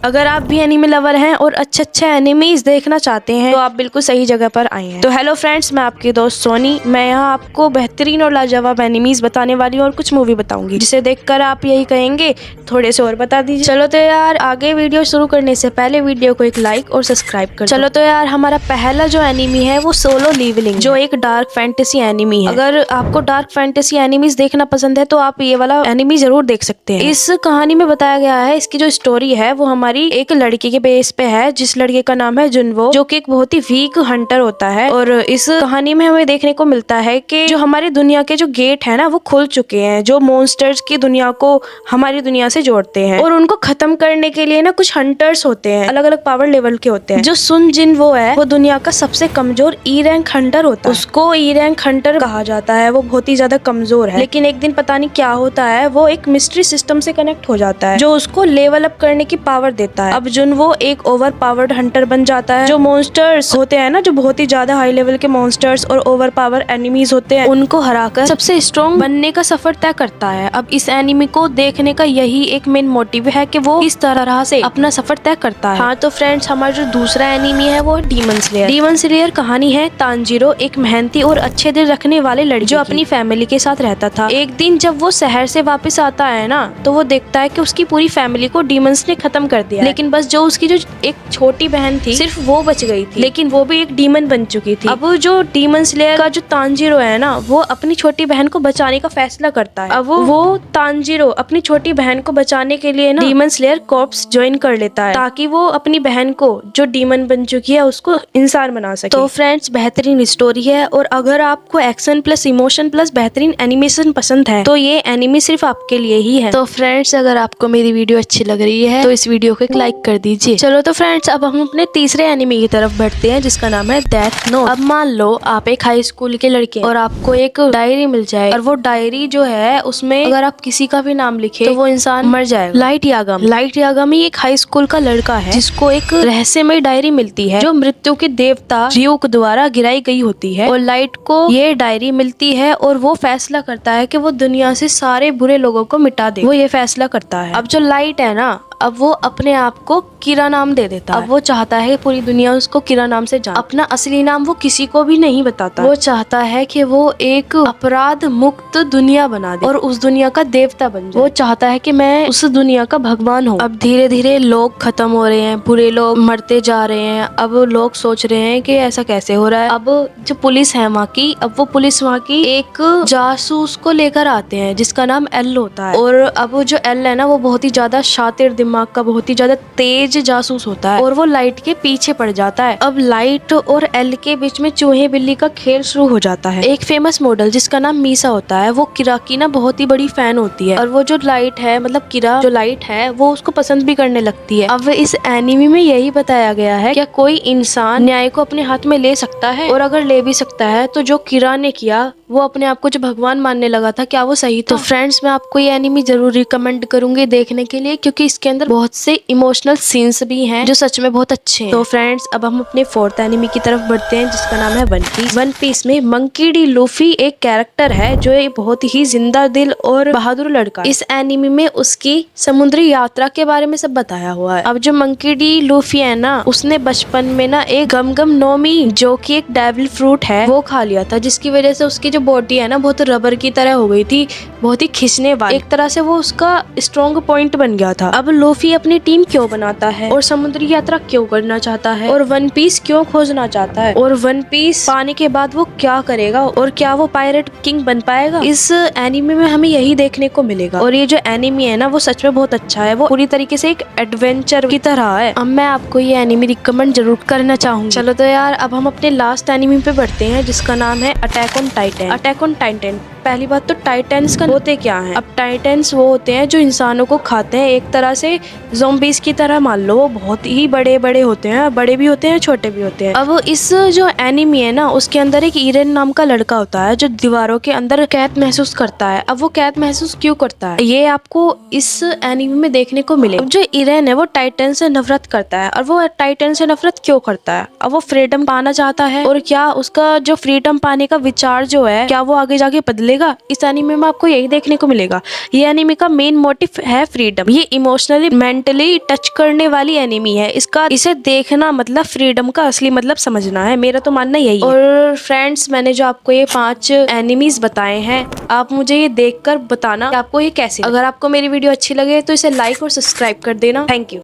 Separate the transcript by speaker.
Speaker 1: अगर आप भी एनिमे लवर हैं और अच्छे एनिमीज देखना चाहते हैं तो आप बिल्कुल सही जगह पर आए हैं। तो हेलो फ्रेंड्स, मैं आपकी दोस्त सोनी। मैं यहाँ आपको बेहतरीन और लाजवाब एनिमीज बताने वाली हूँ और कुछ मूवी बताऊंगी जिसे देखकर आप यही कहेंगे थोड़े से और बता दीजिए। चलो तो यार, आगे वीडियो शुरू करने से पहले वीडियो को एक लाइक और सब्सक्राइब कर। चलो तो यार, हमारा पहला जो एनिमी है वो सोलो लेवलिंग, जो एक डार्क फैंटेसी एनिमी है। अगर आपको डार्क फैंटेसी एनिमीज देखना पसंद है तो आप ये वाला एनिमी जरूर देख सकते हैं। इस कहानी में बताया गया है, इसकी जो स्टोरी है वो हमारी एक लड़की के बेस पे है, जिस लड़के का नाम है जुनवो, जो कि एक बहुत ही वीक हंटर होता है। और इस कहानी में हमें देखने को मिलता है कि जो हमारी दुनिया के जो गेट है ना वो खुल चुके हैं, जो मॉन्स्टर्स की दुनिया को हमारी दुनिया से जोड़ते हैं। और उनको खत्म करने के लिए ना कुछ हंटर्स होते हैं, अलग अलग पावर लेवल के होते हैं। जो सुन जिनवो है वो दुनिया का सबसे कमजोर ई रैंक हंटर होता है। उसको ई रैंक हंटर कहा जाता है। वो बहुत ही ज्यादा कमजोर है, लेकिन एक दिन पता नहीं क्या होता है, वो एक मिस्ट्री सिस्टम से कनेक्ट हो जाता है जो उसको लेवल अप करने की पावर देता है। अब जुनवो एक ओवर पावर्ड हंटर बन जाता है। जो मॉन्स्टर्स होते हैं ना, जो बहुत ही ज्यादा हाई लेवल के मॉन्स्टर्स और ओवर पावर एनिमीज होते हैं, उनको हराकर सबसे स्ट्रॉन्ग बनने का सफर तय करता है। अब इस एनिमी को देखने का यही एक मेन मोटिव है कि वो इस तरह से अपना सफर तय करता है। हाँ तो फ्रेंड्स, हमारा जो दूसरा एनिमी है वो डीमन स्लेयर। डीमन स्लेयर कहानी है तांजीरो, एक मेहनती और अच्छे दिल रखने वाले लड़के जो अपनी फैमिली के साथ रहता था। एक दिन जब वो शहर से वापस आता है ना, तो वो देखता है कि उसकी पूरी फैमिली को डीमंस ने खत्म कर दिया। लेकिन बस जो उसकी जो एक छोटी बहन थी सिर्फ वो बच गई थी, लेकिन वो भी एक डीमन बन चुकी थी। अब जो डीमन स्लेयर का जो तांजीरो है ना, वो अपनी छोटी बहन को बचाने का फैसला करता है। अब वो तांजीरो अपनी छोटी बहन को बचाने के लिए ना डीमन स्लेयर कॉर्प्स ज्वाइन कर लेता है, ताकि वो अपनी बहन को जो डीमन बन चुकी है उसको इंसान बना सके। तो फ्रेंड्स, बेहतरीन स्टोरी है, और अगर आपको एक्शन प्लस इमोशन प्लस बेहतरीन एनिमेशन पसंद है तो ये एनिमी सिर्फ आपके लिए ही है। तो फ्रेंड्स, अगर आपको मेरी वीडियो अच्छी लग रही है तो इस वीडियो को एक लाइक कर दीजिए। चलो तो फ्रेंड्स, अब हम अपने तीसरे एनिमी की तरफ बढ़ते हैं, जिसका नाम है डेथ नोट। अब मान लो आप एक हाई स्कूल के लड़के और आपको एक डायरी मिल जाए, और वो डायरी जो है उसमें अगर आप किसी का भी नाम लिखे तो वो इंसान मर जाएगा। लाइट यागामी एक हाई स्कूल का लड़का है जिसको एक रहस्यमय डायरी मिलती है जो मृत्यु के देवता रियोक द्वारा गिराई गई होती है। और लाइट को ये डायरी मिलती है और वो फैसला करता है कि वो दुनिया से सारे बुरे लोगों को मिटा दे। वो ये फैसला करता है। अब जो लाइट है ना, अब वो अपने आप को किरा नाम दे देता है। अब वो चाहता है पूरी दुनिया उसको किरा नाम से जाने। अपना असली नाम वो किसी को भी नहीं बताता। वो चाहता है कि वो एक अपराध मुक्त दुनिया बना दे और उस दुनिया का देवता बन जाए। वो चाहता है कि मैं उस दुनिया का भगवान हूँ। अब धीरे धीरे लोग खत्म हो रहे हैं, बुरे लोग मरते जा रहे हैं। अब लोग सोच रहे हैं कि ऐसा कैसे हो रहा है। अब जो पुलिस है वहाँ की, अब वो पुलिस वहाँ की एक जासूस को लेकर आते हैं जिसका नाम एल होता है। और अब जो एल है ना, वो बहुत ही ज्यादा शातिर दिमाग का, बहुत ही ज्यादा तेज जासूस होता है, और वो लाइट के पीछे पड़ जाता है। अब लाइट और एल के बीच में चूहे बिल्ली का खेल शुरू हो जाता है। एक फेमस मॉडल जिसका नाम मीसा होता है, वो किरा की ना बहुत ही बड़ी फैन होती है, और वो जो लाइट है, मतलब किरा जो लाइट है, वो उसको पसंद भी करने लगती है। अब इस एनिमी में यही बताया गया है, क्या कोई इंसान न्याय को अपने हाथ में ले सकता है? और अगर ले भी सकता है तो जो किरा ने किया, वो अपने आप को जो भगवान मानने लगा था, क्या वो सही था? तो फ्रेंड्स, मैं आपको ये एनिमी जरूर रिकमेंड करूंगी देखने के लिए, क्योंकि इसके अंदर बहुत से इमोशनल सीन्स भी हैं जो सच में बहुत अच्छे हैं। तो फ्रेंड्स, अब हम अपने फोर्थ एनिमी की तरफ बढ़ते हैं, जिसका नाम है वन पीस। वन पीस में मंकी डी लूफी एक कैरेक्टर है जो एक बहुत ही जिंदा दिल और बहादुर लड़का। इस एनिमी में उसकी समुद्री यात्रा के बारे में सब बताया हुआ है। अब जो मंकी डी लूफी है ना, उसने बचपन में ना एक गम गम नोमी, जो कि एक डेविल फ्रूट है, वो खा लिया था, जिसकी वजह से उसकी जो बॉडी है ना बहुत रबर की तरह हो गई थी, बहुत ही खिंचने वाली। एक तरह से वो उसका स्ट्रॉन्ग पॉइंट बन गया था। अब लूफी अपनी टीम क्यों बनाता है, और समुद्री यात्रा क्यों करना चाहता है, और वन पीस क्यों खोजना चाहता है, और वन पीस पाने के बाद वो क्या करेगा, और क्या वो पायरेट किंग बन पाएगा, इस एनिमे में हमें यही देखने को मिलेगा। और ये जो एनिमी है ना, वो सच में बहुत अच्छा है। वो पूरी तरीके से एक एडवेंचर की तरह है। अब मैं आपको ये एनिमी रिकमेंड जरूर करना चाहूंगी। चलो तो यार, अब हम अपने लास्ट एनिमी पे बढ़ते हैं, जिसका नाम है attack on Titan. Attack on Titan, पहली बात तो टाइटन्स का होते क्या हैं? अब टाइटन्स वो होते हैं जो इंसानों को खाते हैं, एक तरह से ज़ॉम्बीज की तरह मान लो। वो बहुत ही बड़े बड़े होते हैं, बड़े भी होते हैं, छोटे भी होते हैं। अब इस जो एनिमी है ना, उसके अंदर एक इरेन नाम का लड़का होता है जो दीवारों के अंदर कैद महसूस करता है। अब वो कैद महसूस क्यों करता है, ये आपको इस एनिमी में देखने को मिले। अब जो इरेन है वो टाइटन से नफरत करता है, और वो टाइटन से नफरत क्यों करता है? अब वो फ्रीडम पाना चाहता है, और क्या उसका जो फ्रीडम पाने का विचार जो है, क्या वो आगे जाके बदले मिलेगा, इस एनिमे में आपको यही देखने को मिलेगा। ये एनिमे का मेन मोटिव है फ्रीडम। ये इमोशनली मेंटली टच करने वाली एनिमी है। इसे देखना मतलब फ्रीडम का असली मतलब समझना है। मेरा तो मानना यही है। और फ्रेंड्स, मैंने जो आपको ये 5 एनिमीज बताए हैं, आप मुझे ये देखकर बताना कि आपको ये कैसे। अगर आपको मेरी वीडियो अच्छी लगे तो इसे लाइक और सब्सक्राइब कर देना। Thank you.